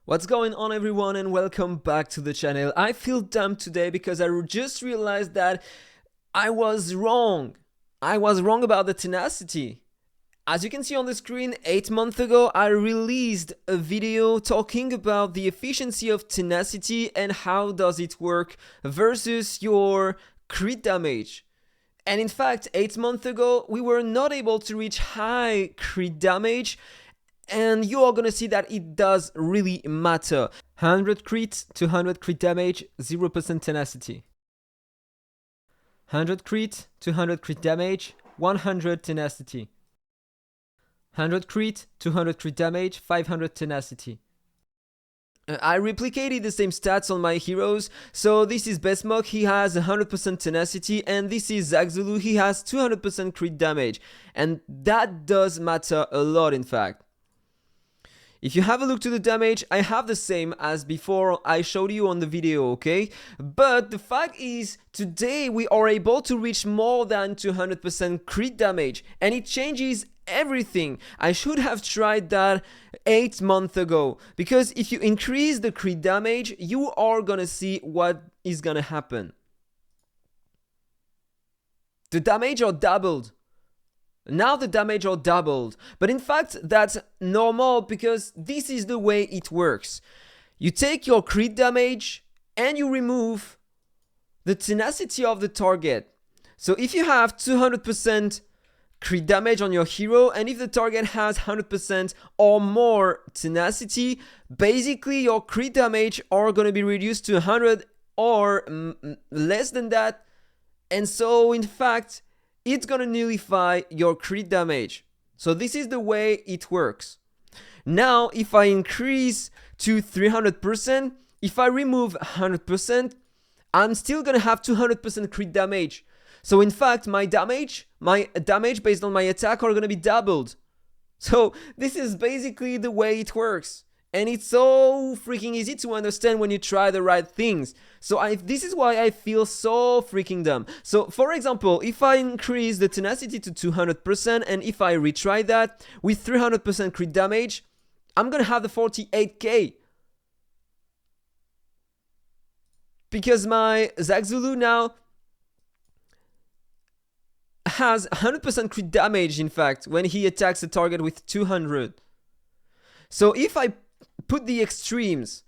What's going on, everyone, and welcome back to the channel. I feel dumb today because I just realized that I was wrong. I was wrong about the tenacity. As you can see on the screen, 8 months ago I released a video talking about the efficiency of tenacity and how does it work versus your crit damage. And in fact, 8 months ago we were not able to reach high crit damage, and you are gonna see that it does really matter. 100 crit, 200 crit damage, 0% tenacity. 100 crit, 200 crit damage, 100 tenacity. 100 crit, 200 crit damage, 500 tenacity. I replicated the same stats on my heroes. So this is Bestmok, he has 100% tenacity, and this is Zagzulu, he has 200% crit damage. And that does matter a lot, in fact. If you have a look to the damage, I have the same as before I showed you on the video, okay? But the fact is, today we are able to reach more than 200% crit damage, and it changes everything. I should have tried that 8 months ago, because if you increase the crit damage, you are gonna see what is gonna happen. The damage are doubled. Now the damage are doubled, but in fact that's normal because this is the way it works. You take your crit damage and you remove the tenacity of the target. So if you have 200% crit damage on your hero, and if the target has 100% or more tenacity, basically your crit damage are going to be reduced to 100 or less than that. And so in fact, it's gonna nullify your crit damage. So this is the way it works. Now, if I increase to 300%, if I remove 100%, I'm still gonna have 200% crit damage. So in fact, my damage based on my attack are gonna be doubled. So this is basically the way it works. And it's so freaking easy to understand when you try the right things. So this is why I feel so freaking dumb. So for example, if I increase the tenacity to 200% and if I retry that with 300% crit damage, I'm gonna have the 48k. Because my Zagzulu now has 100% crit damage, in fact, when he attacks a target with 200. So if I put the extremes,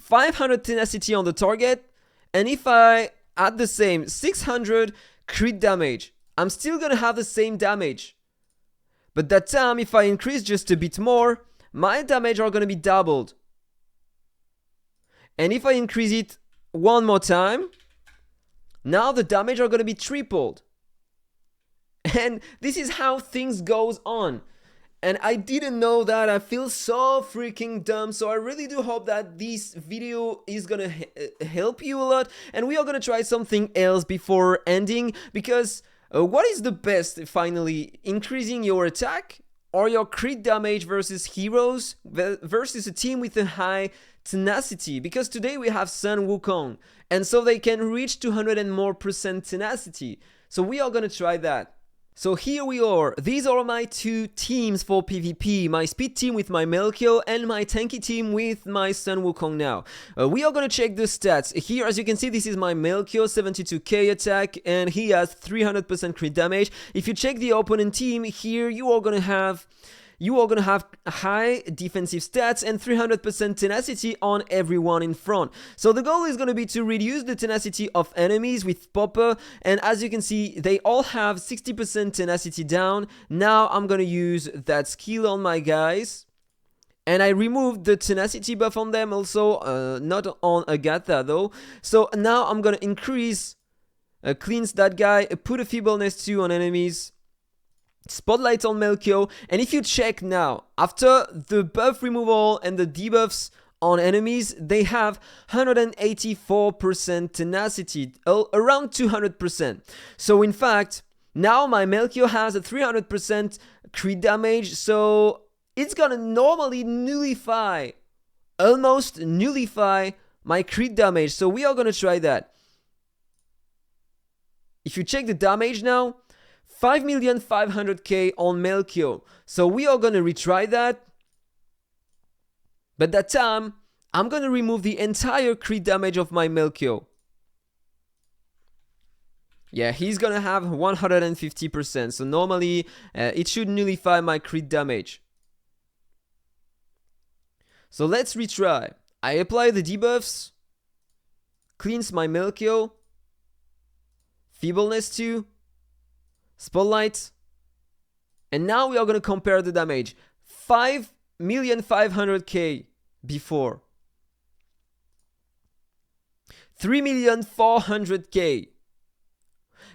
500 tenacity on the target, and if I add the same 600 crit damage, I'm still gonna have the same damage. But that time, if I increase just a bit more, my damage are gonna be doubled. And if I increase it one more time, now the damage are gonna be tripled. And this is how things goes on. And I didn't know that. I feel so freaking dumb. So I really do hope that this video is gonna help you a lot. And we are gonna try something else before ending. Because what is the best, finally? Increasing your attack or your crit damage versus heroes versus a team with a high tenacity? Because today we have Sun Wukong. And so they can reach 200% and more tenacity. So we are gonna try that. So here we are. These are my two teams for PvP. My speed team with my Melchio and my tanky team with my Sun Wukong now. We are gonna check the stats. Here, as you can see, this is my Melchio, 72k attack, and he has 300% crit damage. If you check the opponent team, here you are gonna have high defensive stats and 300% tenacity on everyone in front. So the goal is going to be to reduce the tenacity of enemies with Popper, and as you can see, they all have 60% tenacity down. Now I'm going to use that skill on my guys. And I removed the tenacity buff on them also, not on AhkTaar though. So now I'm going to increase, cleanse that guy, put a feebleness 2 on enemies. Spotlight on Melchio, and if you check now, after the buff removal and the debuffs on enemies, they have 184% tenacity, around 200%. So in fact, now my Melchio has a 300% crit damage, so it's gonna normally almost nullify my crit damage. So we are gonna try that. If you check the damage now, 5,500,000 on Melchio. So we are gonna retry that. But that time, I'm gonna remove the entire crit damage of my Melchio. Yeah, he's gonna have 150%, so normally it should nullify my crit damage. So let's retry. I apply the debuffs, cleanse my Melchio, Feebleness 2, Spotlight, and now we are gonna compare the damage. 5,500,000 before. 3,400,000.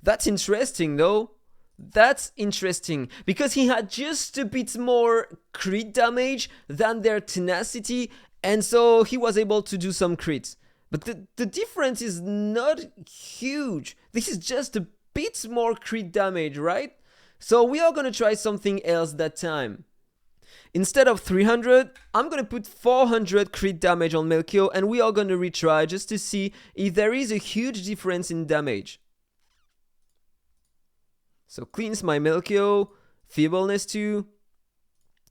That's interesting though. That's interesting because he had just a bit more crit damage than their Tenacity, and so he was able to do some crits. But the difference is not huge. This is just a bit more crit damage, right? So we are gonna try something else that time. Instead of 300, I'm gonna put 400 crit damage on Melchio, and we are gonna retry just to see if there is a huge difference in damage. So cleanse my Melchio, Feebleness 2,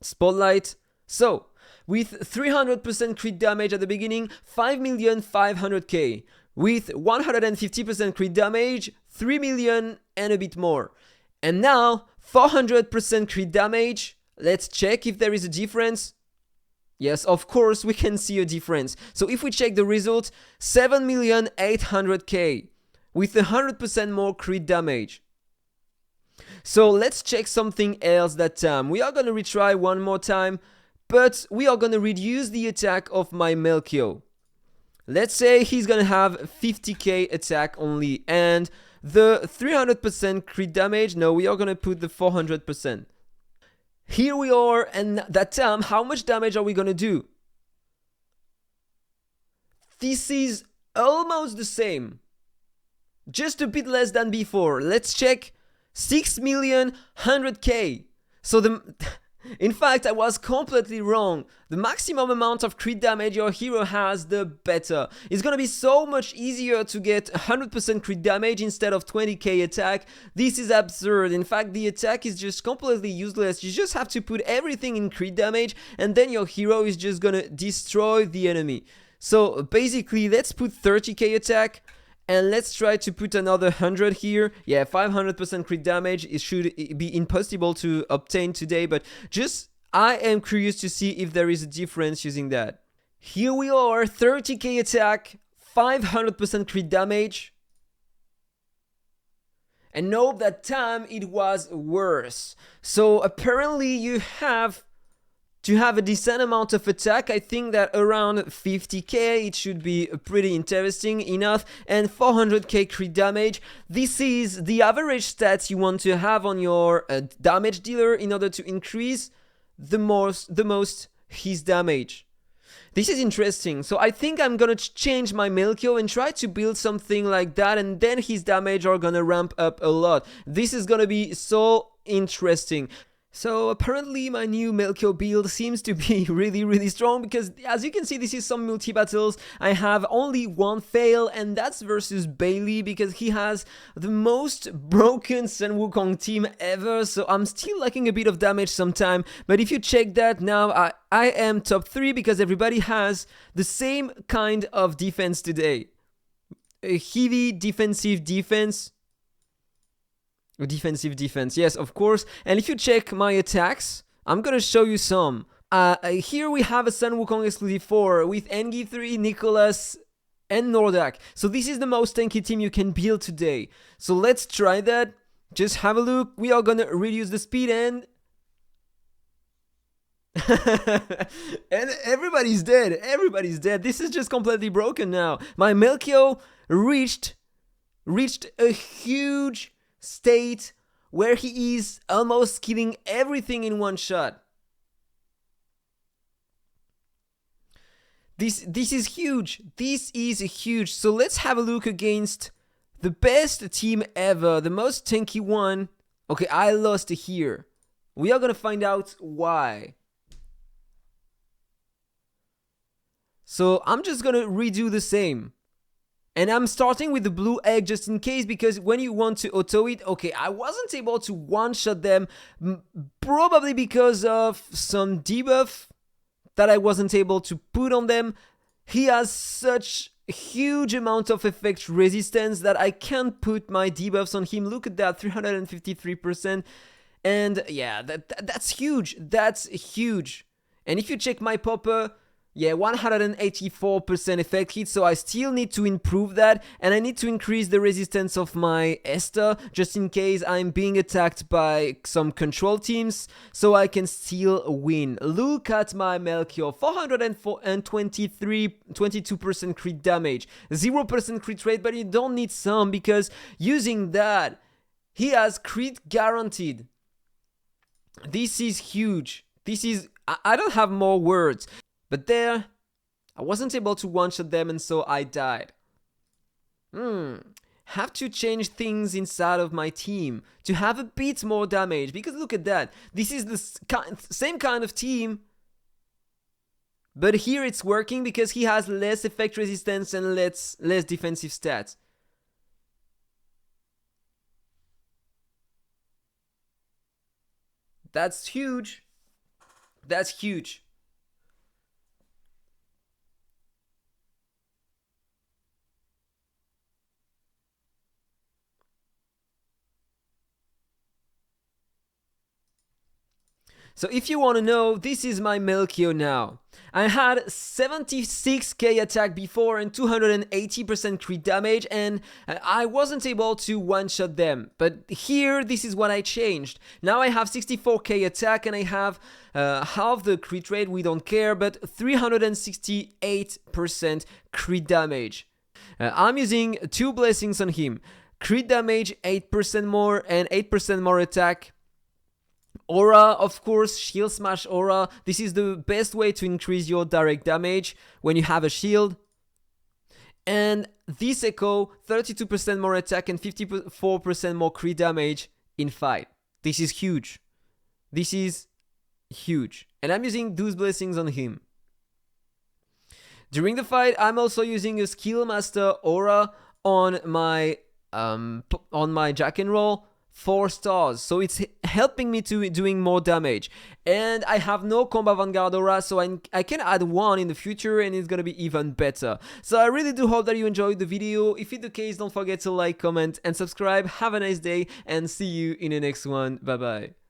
Spotlight. So with 300% crit damage at the beginning, 5,500,000. With 150% crit damage, 3 million and a bit more. And now 400% crit damage. Let's check if there is a difference. Yes, of course we can see a difference. So if we check the result, 7,800,000 with 100% more crit damage. So let's check something else that time. We are going to retry one more time, but we are going to reduce the attack of my Melchio. Let's say he's going to have 50k attack only, and the 300% crit damage, no, we are going to put the 400%. Here we are, and that time, how much damage are we going to do? This is almost the same. Just a bit less than before. Let's check. 6,100,000. So in fact, I was completely wrong. The maximum amount of crit damage your hero has, the better. It's gonna be so much easier to get 100% crit damage instead of 20k attack. This is absurd. In fact, the attack is just completely useless. You just have to put everything in crit damage, and then your hero is just gonna destroy the enemy. So basically, let's put 30k attack. And let's try to put another 100 here. Yeah, 500% crit damage. It should be impossible to obtain today, but just I am curious to see if there is a difference using that. Here we are, 30k attack, 500% crit damage. And note that time it was worse. So apparently you have to have a decent amount of attack. I think that around 50k it should be pretty interesting enough, and 400k crit damage. This is the average stats you want to have on your damage dealer in order to increase the most his damage. This is interesting. So I think I'm gonna change my Melchio and try to build something like that, and then his damage are gonna ramp up a lot. This is gonna be so interesting. So apparently my new Melchio build seems to be really strong, because as you can see, this is some multi-battles. I have only one fail, and that's versus Bailey, because he has the most broken Sun Wukong team ever, so I'm still lacking a bit of damage sometime. But if you check that now, I am top 3 because everybody has the same kind of defense today. A heavy defensive defense. Defensive defense, yes, of course. And if you check my attacks, I'm gonna show you some. Here we have a Sun Wukong exclusive 4 with Engi 3, Nicholas, and Nordak. So this is the most tanky team you can build today. So let's try that. Just have a look. We are gonna reduce the speed and and everybody's dead. Everybody's dead. This is just completely broken now. My Melchio reached a huge state where he is almost killing everything in one shot. This is huge. This is huge. So let's have a look against the best team ever, the most tanky one. Okay, I lost here. We are gonna find out why. So I'm just gonna redo the same. And I'm starting with the blue egg just in case, because when you want to auto it, okay, I wasn't able to one-shot them, probably because of some debuff that I wasn't able to put on them. He has such huge amount of effect resistance that I can't put my debuffs on him. Look at that, 353%. And yeah, that's huge. That's huge. And if you check my popper, yeah, 184% effect hit, so I still need to improve that, and I need to increase the resistance of my Esther, just in case I'm being attacked by some control teams, so I can still win. Look at my Melchio, 22% crit damage, 0% crit rate, but you don't need some, because using that, he has crit guaranteed. This is huge. This is, I don't have more words. But there, I wasn't able to one-shot them, and so I died. Have to change things inside of my team to have a bit more damage, because look at that. This is the same kind of team, but here it's working because he has less effect resistance and less defensive stats. That's huge. That's huge. So if you want to know, this is my Melchio now. I had 76k attack before and 280% crit damage, and I wasn't able to one-shot them. But here, this is what I changed. Now I have 64k attack and I have half the crit rate, we don't care, but 368% crit damage. I'm using 2 blessings on him. Crit damage 8% more and 8% more attack. Aura, of course, shield smash aura. This is the best way to increase your direct damage when you have a shield. And this echo, 32% more attack and 54% more crit damage in fight. This is huge. This is huge. And I'm using those blessings on him. During the fight, I'm also using a skill master aura on my Jack and Roll. 4 stars, so it's helping me to doing more damage. And I have no combat vanguard aura, so I can add 1 in the future and it's gonna be even better. So I really do hope that you enjoyed the video. If it's the case, don't forget to like, comment and subscribe. Have a nice day and see you in the next one. Bye bye.